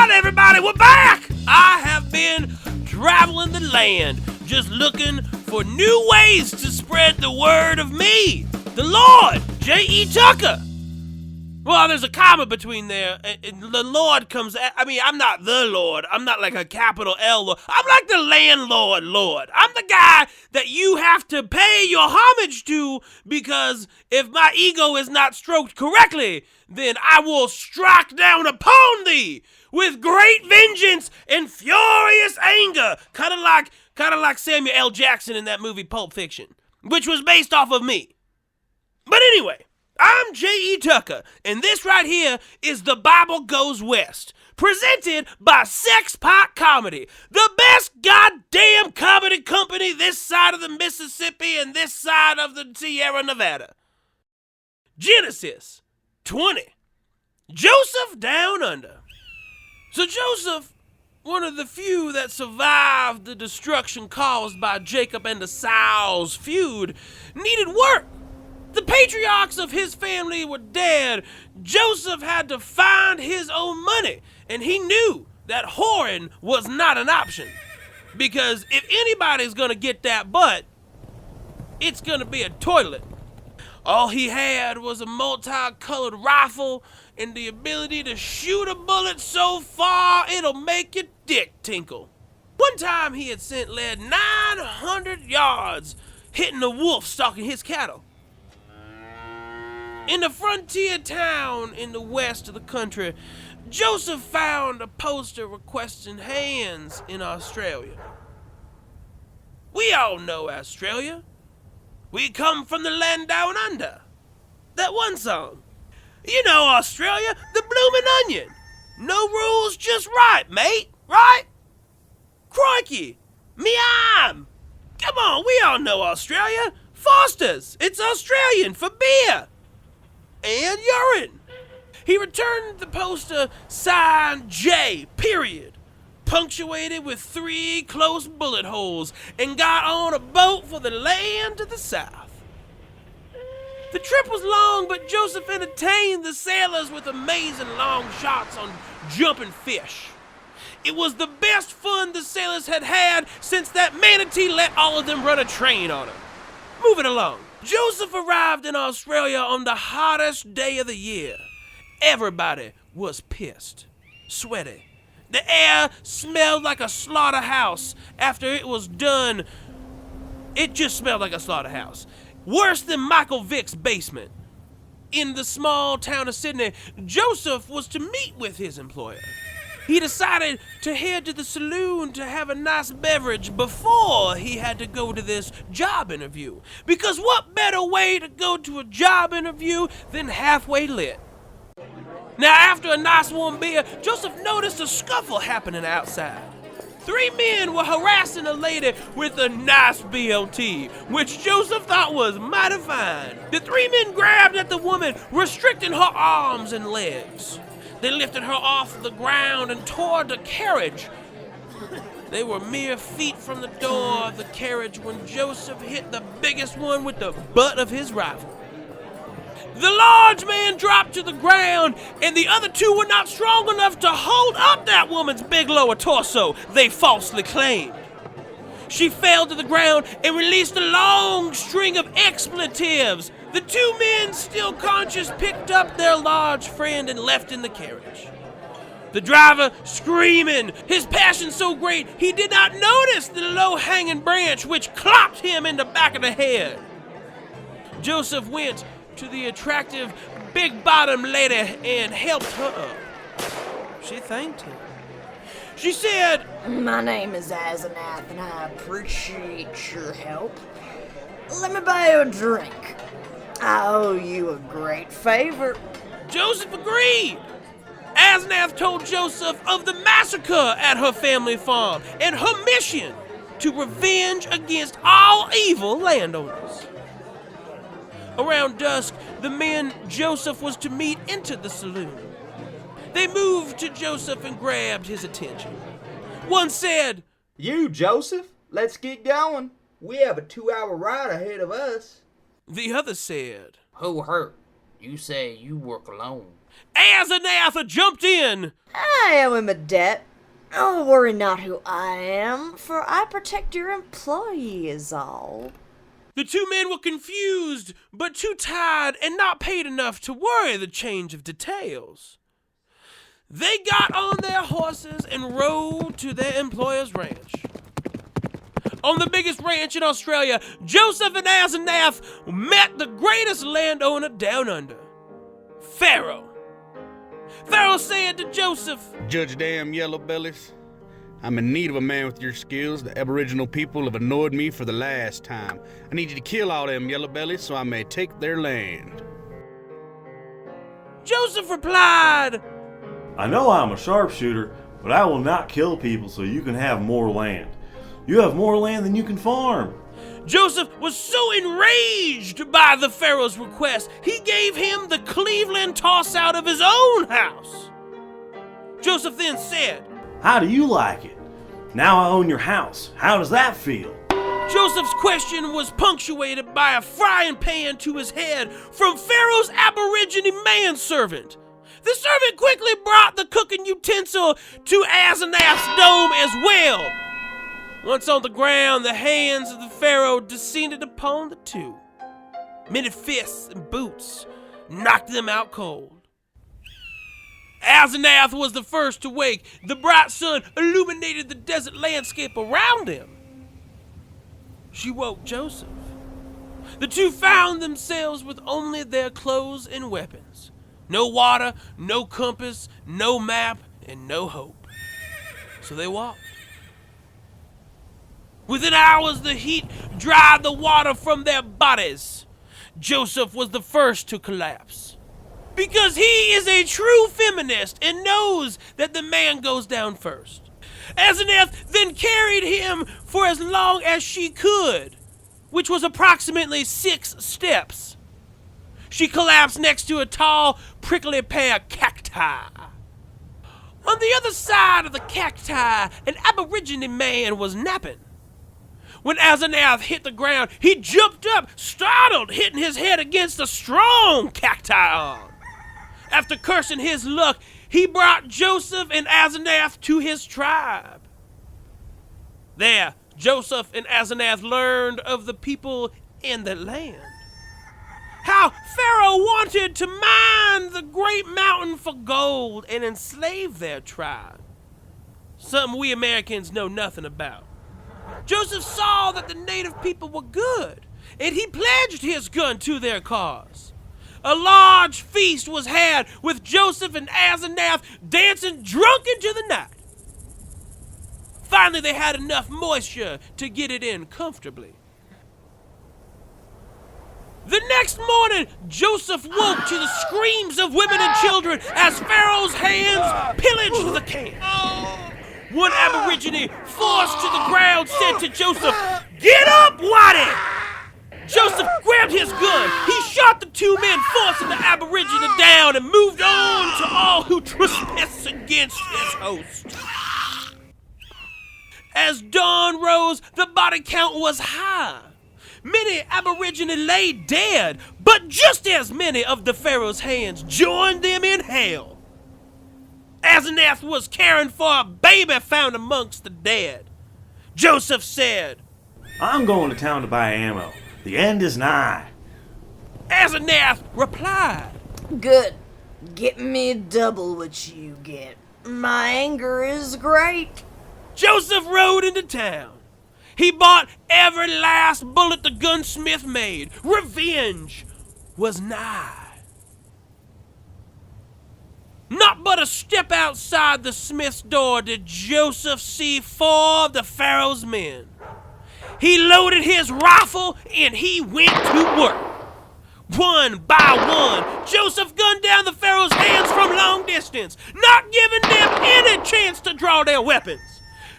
right, everybody, we're back! I have been traveling the land, just looking for new ways to spread the word of me, the Lord, J.E. Tucker. Well, there's a comma between there, and the Lord comes, I'm not the Lord, I'm not like a capital L Lord, I'm like the landlord Lord. I'm the guy that you have to pay your homage to, because if my ego is not stroked correctly, then I will strike down upon thee with great vengeance and furious anger, kind of like Samuel L. Jackson in that movie Pulp Fiction, which was based off of me. But anyway, I'm J.E. Tucker, and this right here is The Bible Goes West, presented by Sex Pot Comedy, the best goddamn comedy company this side of the Mississippi and this side of the Sierra Nevada. Genesis 20. Joseph Down Under. So Joseph, one of the few that survived the destruction caused by Jacob and Esau's feud, needed work. The patriarchs of his family were dead. Joseph had to find his own money, and he knew that whoring was not an option. Because if anybody's gonna get that butt, it's gonna be a toilet. All he had was a multicolored rifle and the ability to shoot a bullet so far it'll make your dick tinkle. One time he had sent lead 900 yards, hitting a wolf stalking his cattle. In the frontier town in the west of the country, Joseph found a poster requesting hands in Australia. We all know Australia. We come from the land down under. That one song. You know Australia, the bloomin' onion. No rules, just right, mate, right? Crikey, me arm. Come on, we all know Australia. Foster's, it's Australian for beer. And urine. He returned the poster signed J, period, punctuated with 3 close bullet holes, and got on a boat for the land to the south. The trip was long, but Joseph entertained the sailors with amazing long shots on jumping fish. It was the best fun the sailors had had since that manatee let all of them run a train on him. Moving along. Joseph arrived in Australia on the hottest day of the year. Everybody was pissed, sweaty. The air smelled like a slaughterhouse. After it was done, it just smelled like a slaughterhouse. Worse than Michael Vick's basement. In the small town of Sydney, Joseph was to meet with his employer. He decided to head to the saloon to have a nice beverage before he had to go to this job interview. Because what better way to go to a job interview than halfway lit? Now, after a nice warm beer, Joseph noticed a scuffle happening outside. 3 men were harassing a lady with a nice BLT, which Joseph thought was mighty fine. The 3 men grabbed at the woman, restricting her arms and legs. They lifted her off the ground and toward the carriage. They were mere feet from the door of the carriage when Joseph hit the biggest one with the butt of his rifle. The large man dropped to the ground, and the other 2 were not strong enough to hold up that woman's big lower torso, they falsely claimed. She fell to the ground and released a long string of expletives. The 2 men, still conscious, picked up their large friend and left in the carriage. The driver screaming, his passion so great he did not notice the low-hanging branch which clopped him in the back of the head. Joseph went to the attractive, big-bottomed lady and helped her up. She thanked him. She said, "My name is Asenath, and I appreciate your help. Let me buy you a drink. I owe you a great favor." Joseph agreed. Asenath told Joseph of the massacre at her family farm and her mission to revenge against all evil landowners. Around dusk, the men Joseph was to meet entered the saloon. They moved to Joseph and grabbed his attention. One said, "You, Joseph, let's get going. We have a 2-hour ride ahead of us." The other said, "Who hurt? You say you work alone. Asenath jumped in. I am in my debt. Oh, worry not who I am, for I protect your employee is all. The two men were confused, but too tired and not paid enough to worry the change of details. They got on their horses and rode to their employer's ranch. On the biggest ranch in Australia, Joseph and Asenath met the greatest landowner down under, Pharaoh. Pharaoh said to Joseph, Judge damn yellow bellies, I'm in need of a man with your skills. The Aboriginal people have annoyed me for the last time. I need you to kill all them yellow bellies so I may take their land. Joseph replied, I know I'm a sharpshooter, but I will not kill people so you can have more land. You have more land than you can farm. Joseph was so enraged by the Pharaoh's request, he gave him the Cleveland toss out of his own house. Joseph then said, How do you like it? Now I own your house. How does that feel? Joseph's question was punctuated by a frying pan to his head from Pharaoh's Aborigine manservant. The servant quickly brought the cooking utensil to Asenath's dome as well. Once on the ground, the hands of the Pharaoh descended upon the two. Many fists and boots knocked them out cold. Asenath was the first to wake. The bright sun illuminated the desert landscape around him. She woke Joseph. The two found themselves with only their clothes and weapons. No water, no compass, no map, and no hope. So they walked. Within hours, the heat dried the water from their bodies. Joseph was the first to collapse. Because he is a true feminist and knows that the man goes down first. Asenath then carried him for as long as she could, which was approximately 6 steps. She collapsed next to a tall, prickly pear cacti. On the other side of the cacti, an Aborigine man was napping. When Asenath hit the ground, he jumped up, startled, hitting his head against a strong cacti arm. After cursing his luck, he brought Joseph and Asenath to his tribe. There, Joseph and Asenath learned of the people in the land. How Pharaoh wanted to mine the great mountain for gold and enslave their tribe. Something we Americans know nothing about. Joseph saw that the native people were good, and he pledged his gun to their cause. A large feast was had with Joseph and Asenath dancing drunk into the night. Finally, they had enough moisture to get it in comfortably. The next morning, Joseph woke to the screams of women and children as Pharaoh's hands pillaged the camp. One Aborigine, forced to the ground, said to Joseph, "Get up, Waddy!" Joseph grabbed his gun. He shot the two men, forcing the Aborigine down, and moved on to all who trespassed against his host. As dawn rose, the body count was high. Many Aborigine lay dead, but just as many of the Pharaoh's hands joined them in hell. Asenath was caring for a baby found amongst the dead. Joseph said, I'm going to town to buy ammo. The end is nigh. Asenath replied, Good. Get me double what you get. My anger is great. Joseph rode into town. He bought every last bullet the gunsmith made. Revenge was nigh. Not but a step outside the smith's door did Joseph see 4 of the Pharaoh's men. He loaded his rifle and he went to work. One by one, Joseph gunned down the Pharaoh's hands from long distance, not giving them any chance to draw their weapons.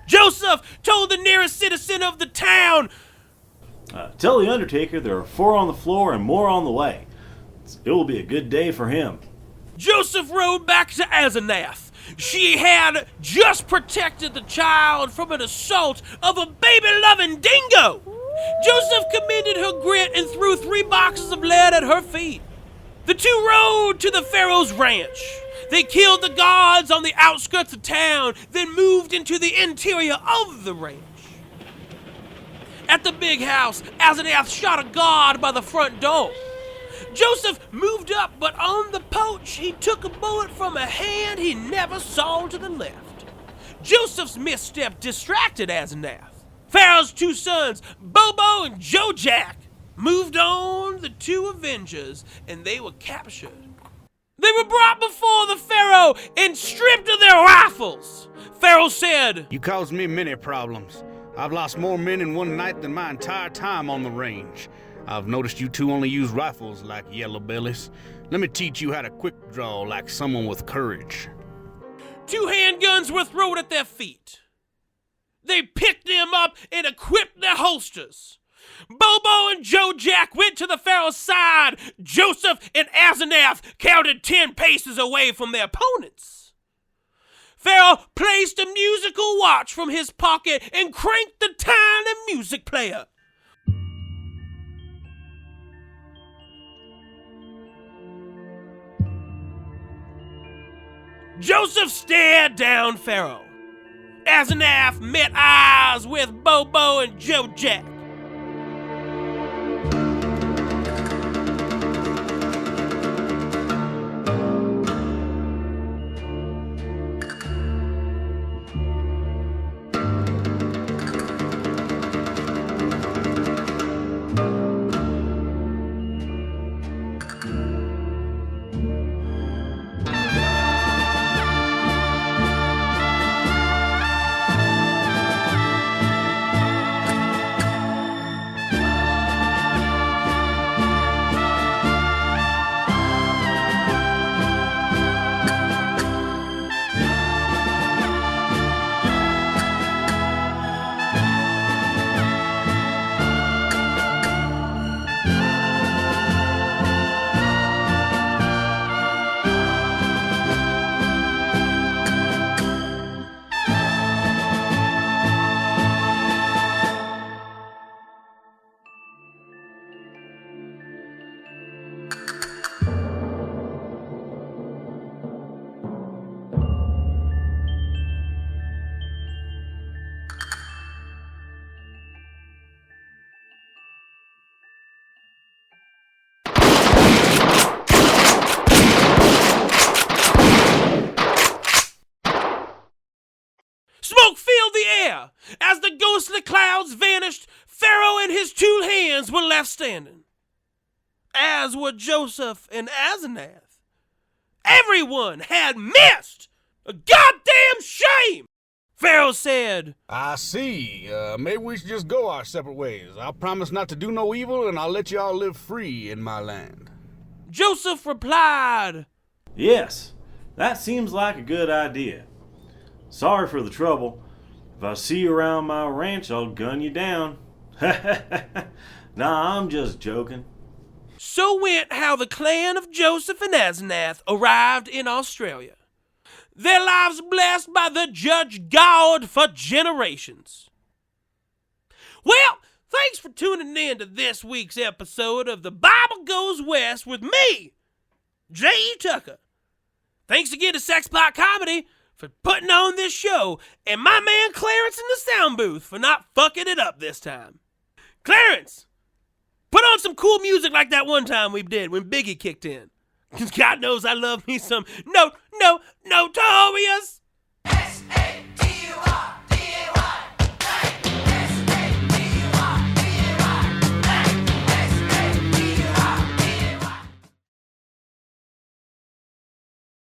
Joseph told the nearest citizen of the town, Tell the undertaker there are 4 on the floor and more on the way. It will be a good day for him. Joseph rode back to Asenath. She had just protected the child from an assault of a baby-loving dingo. Joseph commended her grit and threw 3 boxes of lead at her feet. The two rode to the Pharaoh's ranch. They killed the guards on the outskirts of town, then moved into the interior of the ranch. At the big house, Asenath shot a guard by the front door. Joseph moved up, but on the porch, he took a bullet from a hand he never saw to the left. Joseph's misstep distracted Asenath. Pharaoh's two sons, Bobo and Jojack, moved on the two avengers, and they were captured. They were brought before the Pharaoh and stripped of their rifles. Pharaoh said, You caused me many problems. I've lost more men in one night than my entire time on the range. I've noticed you two only use rifles like yellow bellies. Let me teach you how to quick draw like someone with courage. 2 handguns were thrown at their feet. They picked them up and equipped their holsters. Bobo and Jojack went to the Pharaoh's side. Joseph and Asenath counted 10 paces away from their opponents. Pharaoh placed a musical watch from his pocket and cranked the tiny music player. Joseph stared down Pharaoh. Asenath met eyes with Bobo and Jojack. Smoke filled the air. As the ghostly clouds vanished, Pharaoh and his 2 hands were left standing, as were Joseph and Asenath. Everyone had missed. A goddamn shame! Pharaoh said, I see. Maybe we should just go our separate ways. I'll promise not to do no evil, and I'll let you all live free in my land. Joseph replied, Yes, that seems like a good idea. Sorry for the trouble. If I see you around my ranch, I'll gun you down. Nah, I'm just joking. So went how the clan of Joseph and Asenath arrived in Australia. Their lives blessed by the Judge God for generations. Well, thanks for tuning in to this week's episode of The Bible Goes West with me, J.E. Tucker. Thanks again to Sexpot Comedy for putting on this show, and my man Clarence in the sound booth for not fucking it up this time. Clarence, put on some cool music like that one time we did when Biggie kicked in. Because God knows I love me some Notorious.